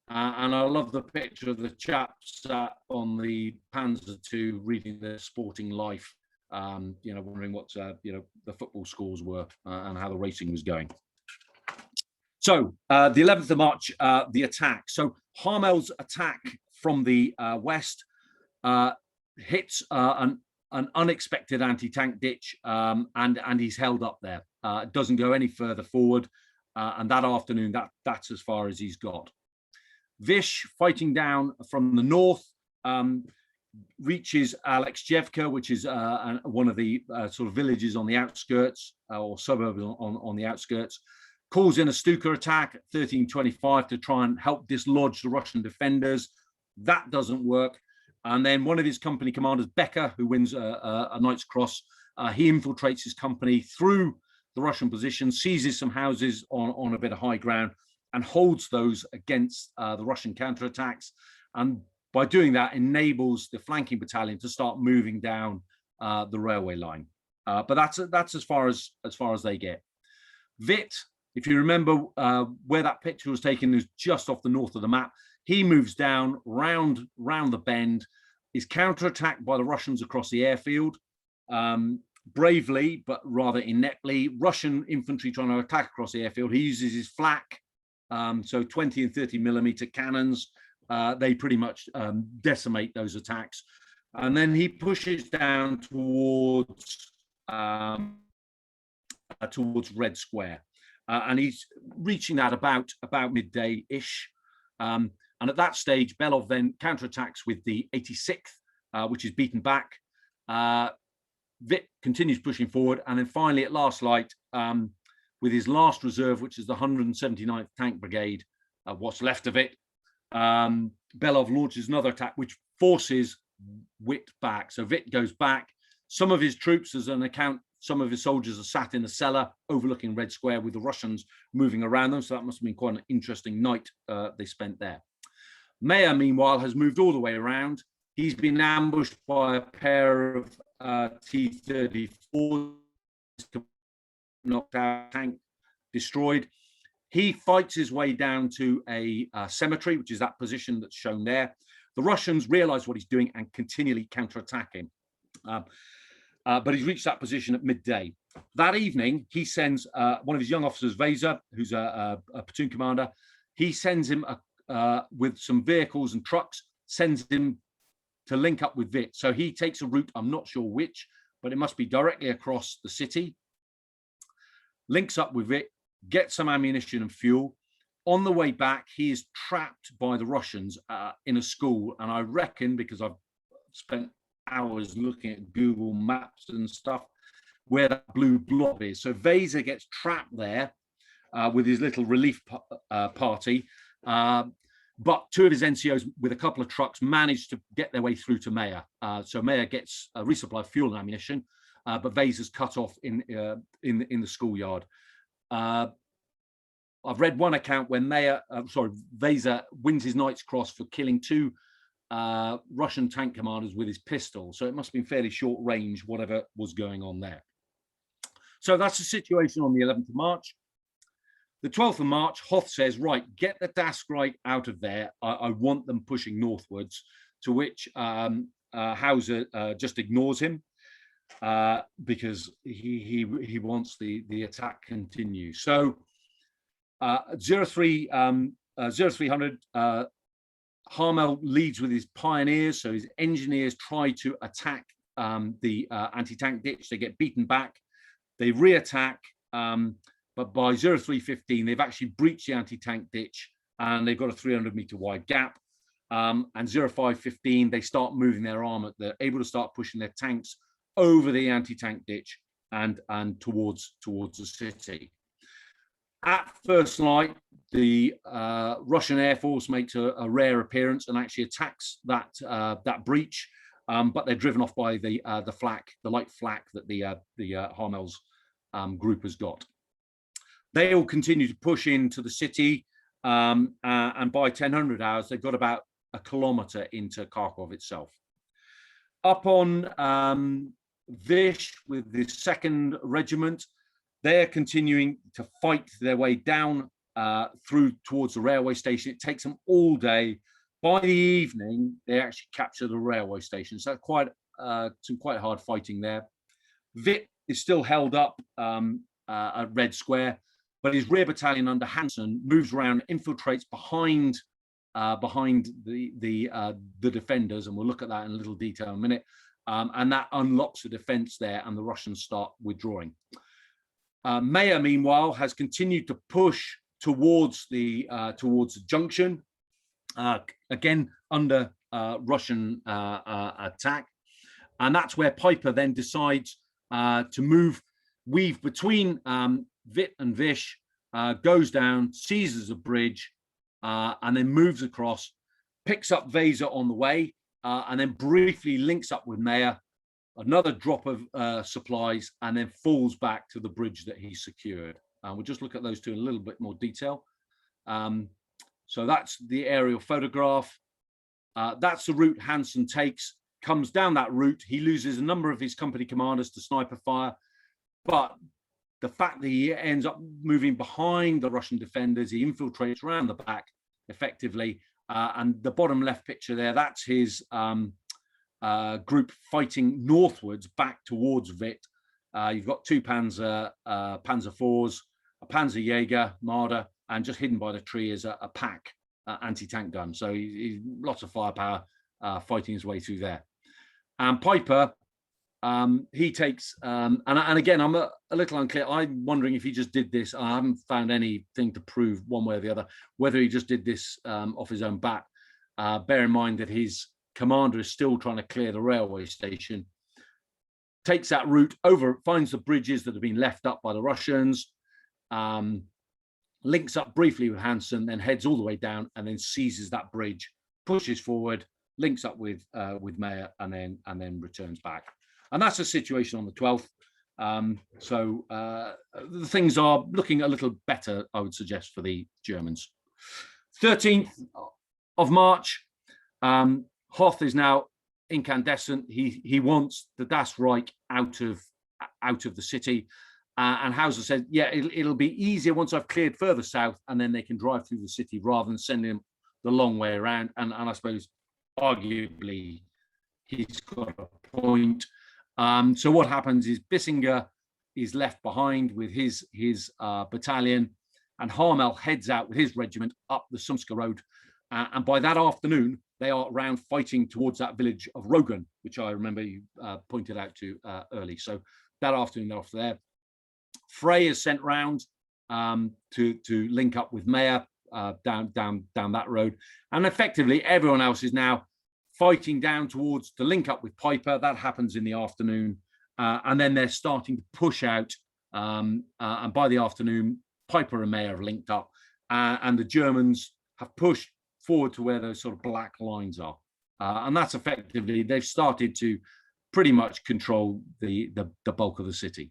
Speaker 2: And I love the picture of the chaps on the Panzer II reading their Sporting Life. You know, wondering what you know, the football scores were and how the racing was going. So the 11th of March, the attack. So Harmel's attack from the west hits an unexpected anti-tank ditch, and he's held up there. Doesn't go any further forward, and that afternoon, that's as far as he's got. Vish, fighting down from the north, reaches Alexeyevka, which is one of the sort of villages on the outskirts or suburbs on the outskirts. Calls in a Stuka attack at 1325 to try and help dislodge the Russian defenders. That doesn't work. And then one of his company commanders, Becker, who wins a Knight's Cross, he infiltrates his company through the Russian position, seizes some houses on a bit of high ground, and holds those against the Russian counterattacks. And by doing that, enables the flanking battalion to start moving down the railway line. But that's as far as they get. Witt, if you remember where that picture was taken, is just off the north of the map. He moves down round the bend, is counterattacked by the Russians across the airfield. Bravely, but rather ineptly, Russian infantry trying to attack across the airfield. He uses his flak, so 20 and 30 millimeter cannons. They pretty much decimate those attacks. And then he pushes down towards Red Square. And he's reaching that about midday-ish. And at that stage, Belov then counterattacks with the 86th, which is beaten back. Witt continues pushing forward. And then finally, at last light, with his last reserve, which is the 179th Tank Brigade, what's left of it, Belov launches another attack, which forces Witt back. So Witt goes back. Some of his troops, as an account, some of his soldiers are sat in the cellar overlooking Red Square with the Russians moving around them. So that must have been quite an interesting night they spent there. Mayer, meanwhile, has moved all the way around. He's been ambushed by a pair of T-34s, knocked out, tank destroyed. He fights his way down to a cemetery, which is that position that's shown there. The Russians realize what he's doing and continually counterattack him. But he's reached that position at midday. That evening, he sends one of his young officers, Weser, who's a platoon commander. He sends him with some vehicles and trucks, sends him to link up with Witt. So he takes a route, I'm not sure which, but it must be directly across the city. Links up with Witt, gets some ammunition and fuel. On the way back, he is trapped by the Russians in a school. And I reckon, because I've spent hours looking at Google Maps and stuff, where that blue blob is. So Weser gets trapped there with his little relief party. But two of his NCOs with a couple of trucks managed to get their way through to Mayer. So Mayer gets a resupply of fuel and ammunition, but Weser's cut off in the schoolyard. I've read one account where Weser wins his Knight's Cross for killing two Russian tank commanders with his pistol. So it must have been fairly short range, whatever was going on there. So that's the situation on the 11th of March. The 12th of March, Hoth says, right, get the Dasgreit out of there. I want them pushing northwards, to which Hausser just ignores him because he wants the attack continue. So 0300 Harmel leads with his pioneers, so his engineers try to attack the anti-tank ditch. They get beaten back. They re-attack, but by 0315, they've actually breached the anti-tank ditch, and they've got a 300-meter wide gap. And 0515, they start moving their armor. They're able to start pushing their tanks over the anti-tank ditch and towards the city. At first light, the Russian Air Force makes a rare appearance and actually attacks that breach, but they're driven off by the light flak that the Harmel's group has got. They all continue to push into the city, and by 1000 hours, they've got about a kilometer into Kharkov itself. Up on Vish with the 2nd Regiment, they're continuing to fight their way down through towards the railway station. It takes them all day. By the evening, they actually capture the railway station. So quite some quite hard fighting there. Witt is still held up at Red Square, but his rear battalion under Hansen moves around, infiltrates behind the defenders, and we'll look at that in a little detail in a minute. And that unlocks the defense there, and the Russians start withdrawing. Mayer, meanwhile, has continued to push towards the junction, again under Russian attack, and that's where Piper then decides to weave between Witt and Vish, goes down, seizes a bridge, and then moves across, picks up Weser on the way, and then briefly links up with Mayer. Another drop of supplies, and then falls back to the bridge that he secured. We'll just look at those two in a little bit more detail. So that's the aerial photograph. That's the route Hansen takes, comes down that route. He loses a number of his company commanders to sniper fire, but the fact that he ends up moving behind the Russian defenders, he infiltrates around the back effectively. And the bottom left picture there, that's his group fighting northwards back towards Witt. You've got 2 Panzer IVs, a Panzerjäger, Marder, and just hidden by the tree is a PaK anti-tank gun. So he's lots of firepower fighting his way through there. And Piper, he takes, and again, I'm a little unclear. I'm wondering if he just did this. I haven't found anything to prove one way or the other, whether he just did this off his own bat. Bear in mind that his commander is still trying to clear the railway station, takes that route over, finds the bridges that have been left up by the Russians, links up briefly with Hansen, then heads all the way down and then seizes that bridge, pushes forward, links up with Mayer, and then returns back. And that's the situation on the 12th. So things are looking a little better, I would suggest, for the Germans. 13th of March, Hoth is now incandescent. He wants the Das Reich out of the city. And Hausser said, yeah, it'll be easier once I've cleared further south, and then they can drive through the city rather than sending them the long way around. And I suppose, arguably, he's got a point. So what happens is Bissinger is left behind with his battalion, and Harmel heads out with his regiment up the Sumska road. And by that afternoon, they are around fighting towards that village of Rogan, which I remember you pointed out to early. So that afternoon, they're off there. Frey is sent round to link up with Mayer down that road. And effectively, everyone else is now fighting down towards to link up with Piper. That happens in the afternoon. And then they're starting to push out. And by the afternoon, Piper and Mayer have linked up. And the Germans have pushed forward to where those sort of black lines are. And that's effectively, they've started to pretty much control the bulk of the city.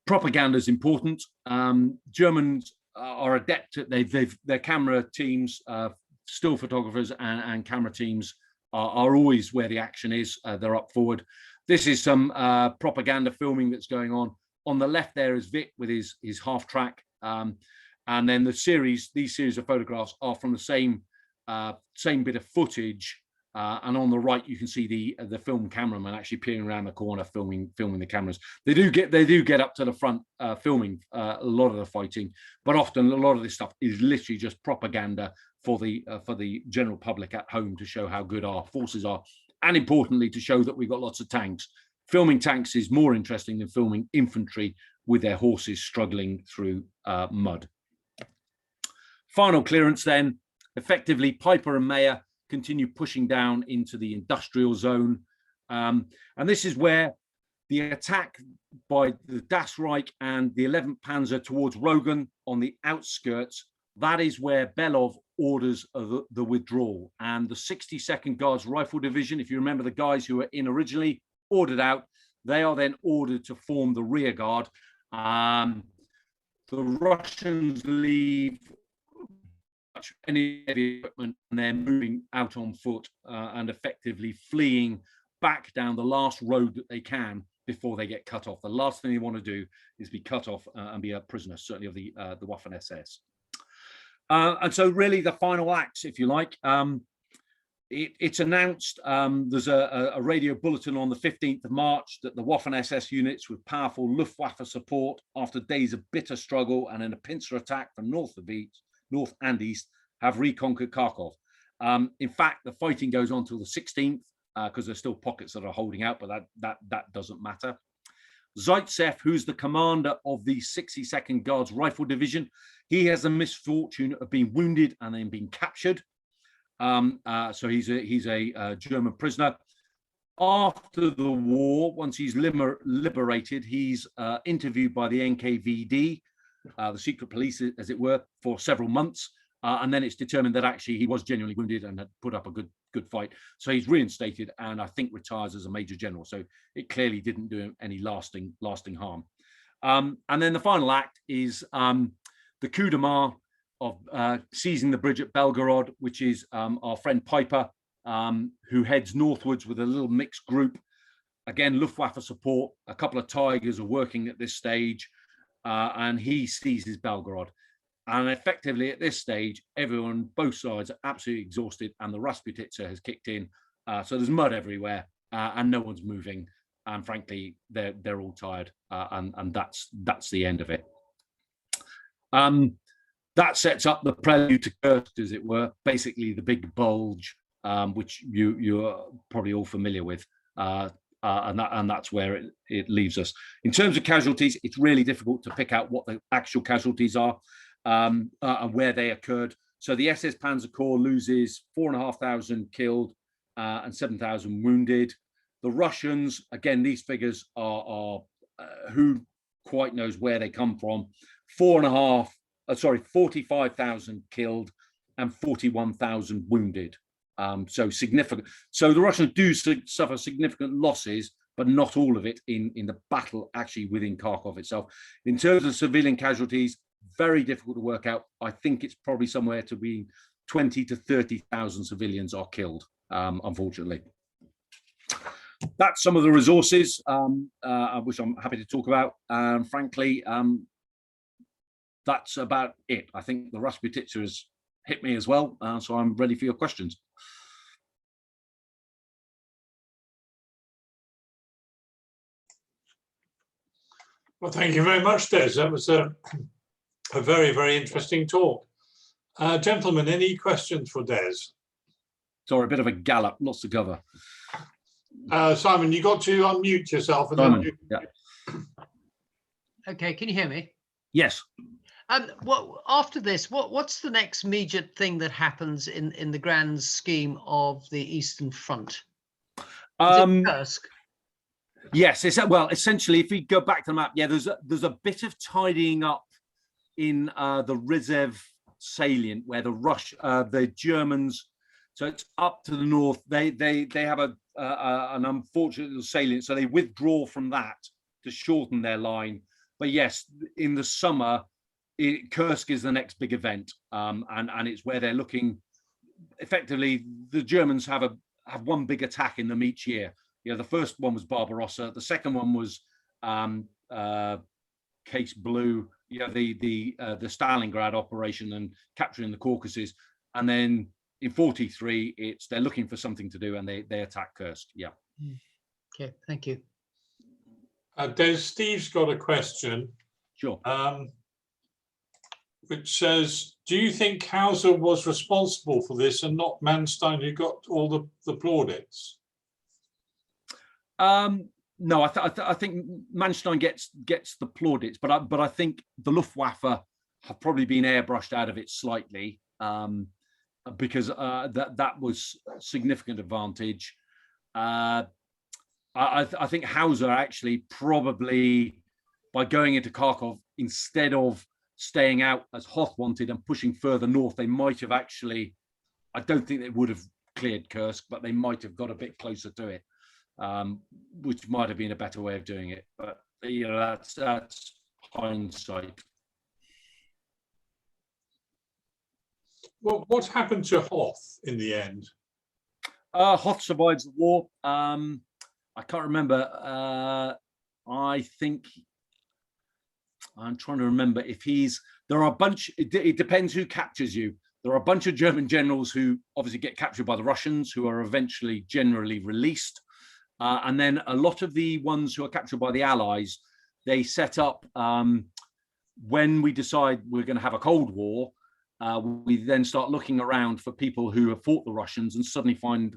Speaker 2: Propaganda is important. Germans are adept at, their camera teams, still photographers and camera teams are always where the action is. They're up forward. This is some propaganda filming that's going on. On the left there is Witt with his half track. And then these series of photographs are from the same bit of footage and on the right you can see the film cameraman actually peering around the corner filming the cameras. They do get up to the front filming a lot of the fighting, but often a lot of this stuff is literally just propaganda for the general public at home to show how good our forces are, and importantly to show that we've got lots of tanks. Filming tanks is more interesting than filming infantry with their horses struggling through mud. Final clearance then, effectively Piper and Mayer continue pushing down into the industrial zone. And this is where the attack by the Das Reich and the 11th Panzer towards Rogan on the outskirts, that is where Belov orders the withdrawal. And the 62nd Guards Rifle Division, if you remember the guys who were in originally, ordered out. They are then ordered to form the rear guard. The Russians leave any heavy equipment and they're moving out on foot and effectively fleeing back down the last road that they can before they get cut off. The last thing they want to do is be cut off and be a prisoner, certainly of the Waffen SS. And so really the final acts, if you like, it's announced, there's a radio bulletin on the 15th of March that the Waffen SS units with powerful Luftwaffe support after days of bitter struggle and in a pincer attack from north and east have reconquered Kharkov. In fact, the fighting goes on till the 16th because there's still pockets that are holding out, but that doesn't matter. Zaitsev, who's the commander of the 62nd Guards Rifle Division, he has the misfortune of being wounded and then being captured. So he's a German prisoner. After the war, once he's liberated, he's interviewed by the NKVD, the secret police, as it were, for several months. And then it's determined that actually he was genuinely wounded and had put up a good fight. So he's reinstated and I think retires as a major general. So it clearly didn't do him any lasting harm. And then the final act is the coup de main of seizing the bridge at Belgorod, which is our friend Piper, who heads northwards with a little mixed group. Again, Luftwaffe support, a couple of Tigers are working at this stage, and he seizes Belgorod. And effectively at this stage, everyone, both sides are absolutely exhausted and the Rasputitsa has kicked in. So there's mud everywhere and no one's moving. And frankly, they're all tired and that's the end of it. That sets up the prelude to Kursk, as it were, basically the big bulge, which you're probably all familiar with. And that's where it leaves us. In terms of casualties, it's really difficult to pick out what the actual casualties are and where they occurred. So the SS-PanzerKorps loses 4,500 killed and 7,000 wounded. The Russians, again, these figures are who quite knows where they come from. 45,000 killed and 41,000 wounded. So significant. So the Russians do suffer significant losses, but not all of it in the battle actually within Kharkov itself. In terms of civilian casualties, very difficult to work out. I think it's probably somewhere to be 20 to 30,000 civilians are killed, unfortunately. That's some of the resources, which I'm happy to talk about. And frankly, that's about it. I think the Rasputitsa has hit me as well, so I'm ready for your questions.
Speaker 1: Well, thank you very much, Des. That was a very, very interesting talk. Gentlemen, any questions for Des?
Speaker 2: Sorry, a bit of a gallop, lots to cover.
Speaker 1: Simon, you got to unmute yourself. And
Speaker 2: Simon,
Speaker 1: then
Speaker 2: yeah.
Speaker 3: Okay, can you hear me?
Speaker 2: Yes.
Speaker 3: After this, what's the next major thing that happens in the grand scheme of the Eastern Front? Is it Kursk?
Speaker 2: Yes, well, essentially, if we go back to the map, yeah, there's a bit of tidying up in the Rizhev salient where the Germans, so it's up to the north. They have an unfortunate little salient, so they withdraw from that to shorten their line. But yes, in the summer, Kursk is the next big event, and it's where they're looking. Effectively, the Germans have one big attack in them each year. You know, the first one was Barbarossa. The second one was Case Blue. You know, the Stalingrad operation and capturing the Caucasus. And then in 43, it's they're looking for something to do and they attack Kursk. Yeah.
Speaker 3: Okay, thank you.
Speaker 1: Des, Steve's got a question,
Speaker 2: Sure.
Speaker 1: which says, do you think Hausser was responsible for this and not Manstein, who got all the plaudits?
Speaker 2: No, I think Manstein gets the plaudits, but I think the Luftwaffe have probably been airbrushed out of it slightly, because that was a significant advantage. I think Hausser actually probably, by going into Kharkov instead of staying out as Hoth wanted and pushing further north, they might have actually, I don't think they would have cleared Kursk, but they might have got a bit closer to it, which might have been a better way of doing it. But you know, that's hindsight.
Speaker 1: Well, what happened to Hoth in the end?
Speaker 2: Hoth survives the war. I can't remember. I think I'm trying to remember if there are a bunch, it depends who captures you. There are a bunch of German generals who obviously get captured by the Russians, who are eventually generally released. And then a lot of the ones who are captured by the Allies, they set up, when we decide we're going to have a Cold War, we then start looking around for people who have fought the Russians and suddenly find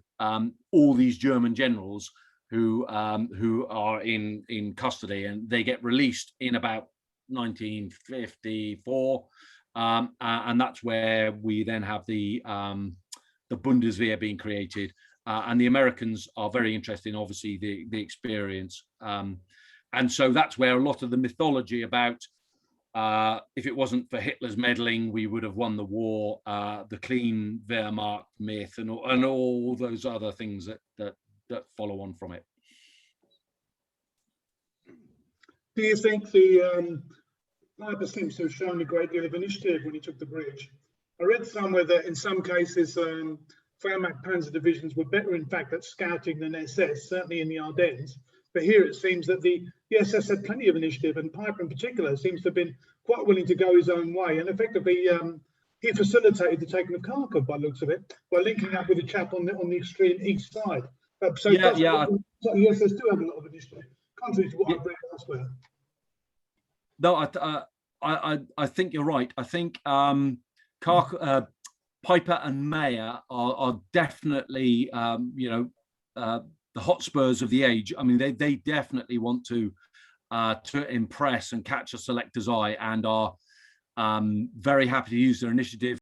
Speaker 2: all these German generals who are in custody, and they get released in about 1954, and that's where we then have the Bundeswehr being created, and the Americans are very interested in obviously the experience, and so that's where a lot of the mythology about if it wasn't for Hitler's meddling, we would have won the war, the clean Wehrmacht myth, and all those other things that follow on from it.
Speaker 4: Do you think the Piper seems to have shown a great deal of initiative when he took the bridge? I read somewhere that in some cases Wehrmacht panzer divisions were better, in fact, at scouting than SS, certainly in the Ardennes. But here it seems that the SS had plenty of initiative, and Piper in particular seems to have been quite willing to go his own way. And effectively, he facilitated the taking of Kharkov, by the looks of it, by linking up with a chap on the extreme east side. So the SS do have a lot of initiative, contrary to what I've read elsewhere.
Speaker 2: No, I think you're right. I think Piper and Mayer are definitely, the Hotspurs of the age. I mean, they definitely want to impress and catch a selector's eye, and are very happy to use their initiative.